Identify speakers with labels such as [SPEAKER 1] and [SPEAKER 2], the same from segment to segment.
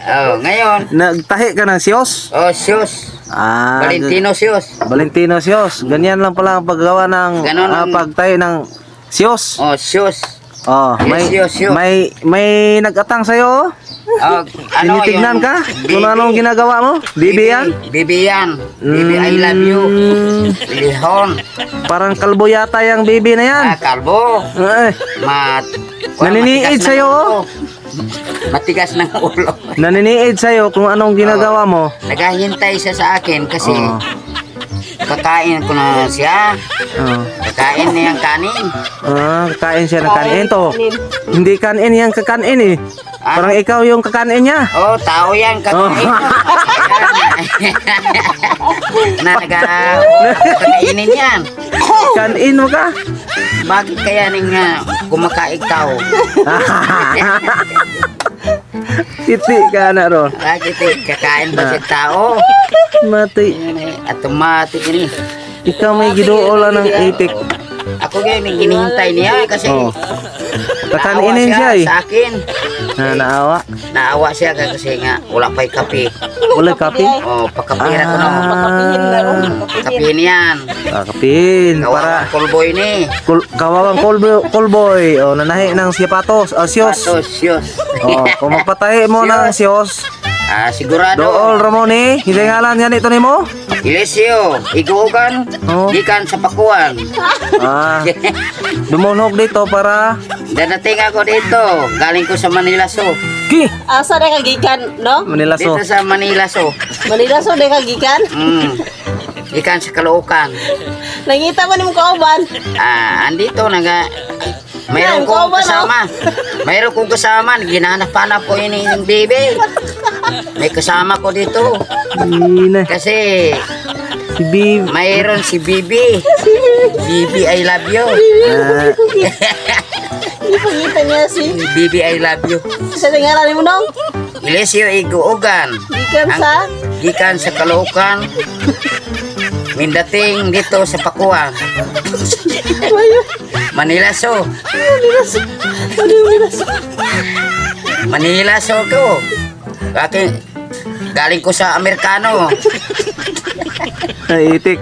[SPEAKER 1] Oh, ngayon.
[SPEAKER 2] Nagtahi ka ng siyos?
[SPEAKER 1] Oh, siyos.
[SPEAKER 2] Ah,
[SPEAKER 1] Valentino siyos.
[SPEAKER 2] Valentino siyos. Ganyan lang pala ang paggawa ng
[SPEAKER 1] Ganon ang-
[SPEAKER 2] pagtahi ng siyos.
[SPEAKER 1] Oh, siyos.
[SPEAKER 2] Oh, may
[SPEAKER 1] Siyos, siyos.
[SPEAKER 2] may nag-atang sa iyo.
[SPEAKER 1] Oh,
[SPEAKER 2] Tinitignan
[SPEAKER 1] yung
[SPEAKER 2] ka?
[SPEAKER 1] Bibi.
[SPEAKER 2] Kung anong ginagawa mo? Bibi yan?
[SPEAKER 1] Bibi yan. Bibi, I love you. Lihon.
[SPEAKER 2] Parang kalbo yata yung bibi na yan.
[SPEAKER 1] Kalbo.
[SPEAKER 2] Eh, Naniniid
[SPEAKER 1] matigas
[SPEAKER 2] sa'yo,
[SPEAKER 1] ng
[SPEAKER 2] oh.
[SPEAKER 1] ulo. Matigas ng ulo.
[SPEAKER 2] naniniid sa'yo kung anong ginagawa mo.
[SPEAKER 1] Naghahintay siya sa akin kasi
[SPEAKER 2] Oh.
[SPEAKER 1] kakain ko na siya.
[SPEAKER 2] Oh.
[SPEAKER 1] Kakain niya yung kanin.
[SPEAKER 2] Kakain siya ng kanin to. Hindi kanin yung kakanin eh. Parang ikaw yung kakanin niya.
[SPEAKER 1] Oh, tao yan. Kakain. Na kakainin yan.
[SPEAKER 2] Kanin mo ka?
[SPEAKER 1] Bakit kaya ning kumakaig tao?
[SPEAKER 2] Titi ka na ron.
[SPEAKER 1] Bakit kakain ba si tao?
[SPEAKER 2] Mati.
[SPEAKER 1] Automatic ini.
[SPEAKER 2] Ikaw may giduola ng itik.
[SPEAKER 1] Ako ganyan hinihintay niya kasi
[SPEAKER 2] Oh.
[SPEAKER 1] naawa
[SPEAKER 2] Kakainin siya eh.
[SPEAKER 1] sa akin.
[SPEAKER 2] Naawa.
[SPEAKER 1] Naawa siya kasi nga wala pa'y kape.
[SPEAKER 2] Wala kape?
[SPEAKER 1] Oh, pakapira ko na. Kapihin yan.
[SPEAKER 2] Kapin. Para
[SPEAKER 1] Kawawang kulboy ni.
[SPEAKER 2] kawawang callboy. O, nanahi ng siyapatos. Siyos.
[SPEAKER 1] Patos, siyos.
[SPEAKER 2] O, kung magpatahi mo ng siyos.
[SPEAKER 1] Sigurado.
[SPEAKER 2] Dool Ramoni. Hindi ngalan yan ito ni mo?
[SPEAKER 1] Ilesyo, igugan,
[SPEAKER 2] Oh.
[SPEAKER 1] gikan sa pakuan.
[SPEAKER 2] Dumunog dito para
[SPEAKER 1] Dadating ako dito, galing ko sa Manila so.
[SPEAKER 2] Ki!
[SPEAKER 3] Asa na kagikan, no?
[SPEAKER 2] Manila so.
[SPEAKER 1] Dito sa Manila so.
[SPEAKER 3] Manila so na kagikan.
[SPEAKER 1] Gikan sa Caloocan.
[SPEAKER 3] Nangita mo ni mo kauban.
[SPEAKER 1] Andito mayroon kong kasama. Mayroon kong kasama, ginanap-hanap ko ini yung baby. May kasama ko dito.
[SPEAKER 2] Ina.
[SPEAKER 1] Kasi
[SPEAKER 2] Si Bibi.
[SPEAKER 1] mayroon si Bibi. Bibi, I love you.
[SPEAKER 3] Hindi pagita niya si.
[SPEAKER 1] Bibi, I love you.
[SPEAKER 3] Sa ngalan mo nung.
[SPEAKER 1] Ilesyo Iguugan.
[SPEAKER 3] Gikan sa.
[SPEAKER 1] Gikan sa Caloocan. Mindating dito sa Pakuan. Manila so. Manila so ko. Galing ko sa Amerikano.
[SPEAKER 2] Ay, itik.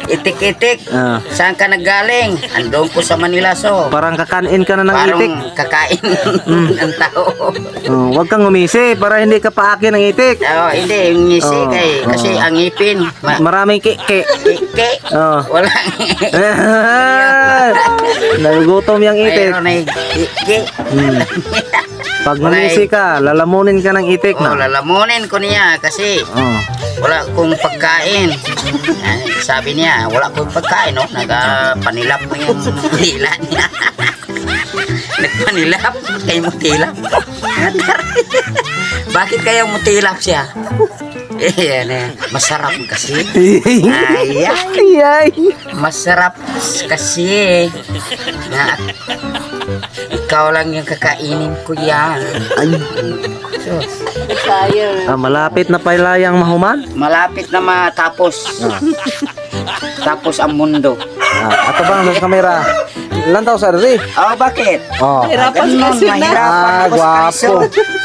[SPEAKER 1] Itik-itik.
[SPEAKER 2] Ah.
[SPEAKER 1] Saan ka naggaling? Andun ko sa Manila so.
[SPEAKER 2] Parang kakanin ka na ng itik.
[SPEAKER 1] Parang kakain ng tao.
[SPEAKER 2] Huwag kang umisi para hindi ka paakin ng itik.
[SPEAKER 1] Hindi, yung ngisi kasi ang ngipin.
[SPEAKER 2] Maraming kike.
[SPEAKER 1] Ike.
[SPEAKER 2] Oh.
[SPEAKER 1] Walang
[SPEAKER 2] Nagugutom yung itik.
[SPEAKER 1] mayroon ay ike.
[SPEAKER 2] Pag umisi ka, lalamunin ka ng itik na.
[SPEAKER 1] Lalamunin ko niya kasi wala kong pagkain. Sabi niya, wala kong pagkain, no? Nagpanilap mo yung dila niya. Nagpanilap? Kayo mo tilap? Bakit kayo mo tilap siya? Masarap kasi.
[SPEAKER 2] Ay.
[SPEAKER 1] Masarap kasi. Na, ikaw lang yung kakainin ko yan.
[SPEAKER 3] Sayang.
[SPEAKER 2] Malapit na pailayang mahuman.
[SPEAKER 1] Malapit na matapos. Tapos ang mundo.
[SPEAKER 2] Ato bang sa kamera? Lantaw sa rin.
[SPEAKER 1] Bakit?
[SPEAKER 3] Hirapan
[SPEAKER 1] Ganun,
[SPEAKER 3] kasi na.
[SPEAKER 1] mahirapan ako sa
[SPEAKER 2] Guwapo.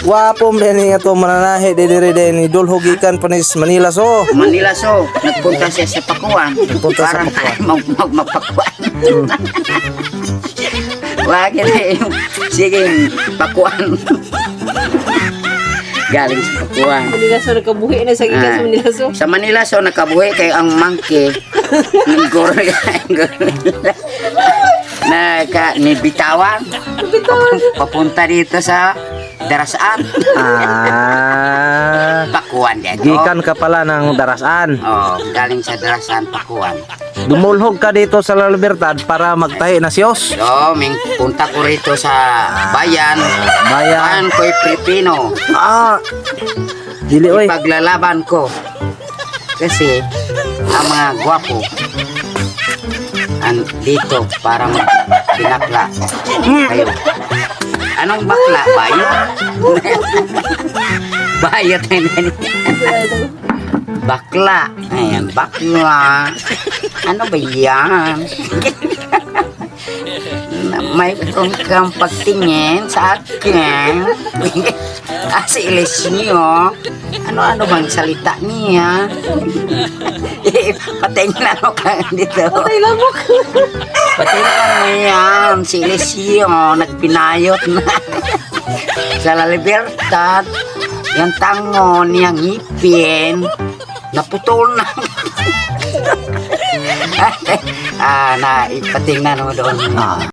[SPEAKER 2] Guwapo din ito mananahi didiri din ni Dulhugikan panis Manila so.
[SPEAKER 1] Manila so, nagpunta siya sa Pakuan.
[SPEAKER 2] Nagpunta sa
[SPEAKER 1] Parang
[SPEAKER 2] Pakuan.
[SPEAKER 1] tayo magpakuan. Wag na yung sige, Pakuan. Galing sa Pakuan.
[SPEAKER 3] Manila so nakabuhi na sa gikan sa Manila so.
[SPEAKER 1] Sa Manila so nakabuhi kay ang monkey ng gorilla na ni bitawan papunta dito sa Darasaan. Pakuan dito.
[SPEAKER 2] Gikan ka pala ng Darasaan.
[SPEAKER 1] Galing sa Darasaan Pakuan.
[SPEAKER 2] Dumulhog ka dito sa La Libertad para magtahi na siyos.
[SPEAKER 1] Ming punta ko rito sa bayan.
[SPEAKER 2] Bayan.
[SPEAKER 1] Ko'y Pilipino.
[SPEAKER 2] Dili oy.
[SPEAKER 1] Paglalaban ko. Kasi ang mga gwapo dito para magbinakla kayo. Anong bakla? Bayo? Bayo tayo na bakla. Ayan, bakla. Ano ba yan? May kang pagtingin sa akin. Si Eliseo, ano bang salita niya? Patingnan mo ka dito.
[SPEAKER 3] Patay lamok.
[SPEAKER 1] Patingnan mo yan, si Eliseo, nagpinayot na. Sa La Libertad, yung tangon, yung ngipin, naputol na. Na ipatingnan mo doon.